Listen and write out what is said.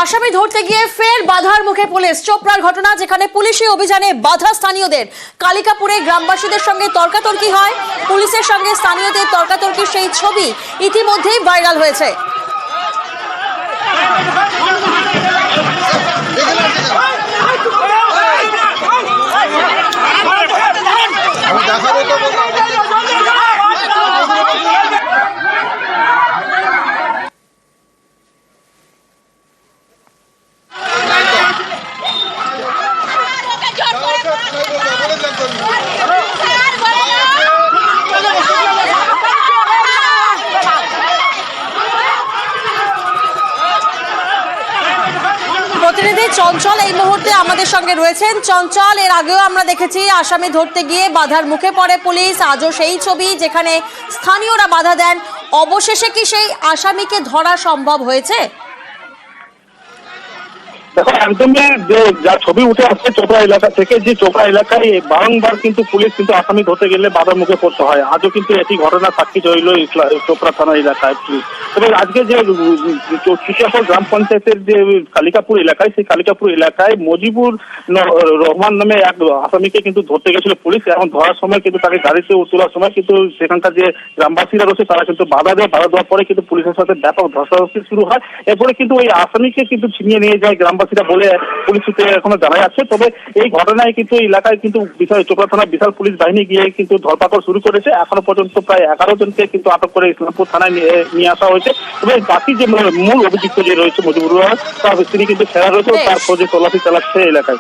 আসামি ধরতে গিয়ে ফের বাধার মুখে পুলিশ। চোপড়ার ঘটনা, যেখানে পুলিশি অভিযানে বাধা স্থানীয়দের। কালিকাপুরে গ্রামবাসীদের সঙ্গে তর্কাতর্কি হয়, পুলিশের সঙ্গে স্থানীয়দের তর্কাতর্কির সেই ছবি ইতিমধ্যেই ভাইরাল হয়েছে। প্রতিনিধি চঞ্চল এই মুহূর্তে আমাদের সঙ্গে রয়েছেন। চঞ্চল, এর আগেও আমরা দেখেছি আসামি ধরতে গিয়ে বাধার মুখে পড়ে পুলিশ, আজও সেই ছবি, যেখানে স্থানীয়রা বাধা দেন। অবশেষে কি সেই আসামিকে ধরা সম্ভব হয়েছে? দেখো, একদমই যা ছবি উঠে আসছে চোপড়া এলাকা থেকে, যে চোপড়া এলাকায় বারংবার কিন্তু পুলিশ কিন্তু আসামি ধরতে গেলে বাধার মুখে পড়তে হয়। আজও কিন্তু একই ঘটনা সাক্ষী রইল চোপড়া থানা এলাকায় পুলিশ। তবে আজকে যে চিকিয়াপুর গ্রাম পঞ্চায়েতের যে কালিকাপুর এলাকায়, সেই কালিকাপুর এলাকায় মজিবুর রহমান নামে এক আসামিকে কিন্তু ধরতে গেছিল পুলিশ। এখন ধরার সময় কিন্তু তাকে গাড়িতে তোলার সময় কিন্তু সেখানকার যে গ্রামবাসীরা রয়েছে তারা কিন্তু বাধা দেয়। বাধা দেওয়ার পরে কিন্তু পুলিশের সাথে ব্যাপক ধস্তাধস্তি শুরু হয়। এরপরে কিন্তু ওই আসামিকে কিন্তু ছিনিয়ে নিয়ে যায় গ্রামবাসীরা বলে পুলিশ সূত্রে এখনো জানা যাচ্ছে। তবে এই ঘটনায় কিন্তু এলাকায় কিন্তু চোপড়া থানার বিশাল পুলিশ বাহিনী গিয়ে কিন্তু ধরপাকড় শুরু করেছে। এখনো পর্যন্ত প্রায় 11 জনকে কিন্তু আটক করে ইসলামপুর থানায় নিয়ে আসা হয়েছে। তবে বাকি যে মূল অভিযুক্ত যে রয়েছে মজিবুর রহমান, তিনি কিন্তু ফেরা রয়েছে, তার খোঁজে তল্লাশি চালাচ্ছে এলাকায়।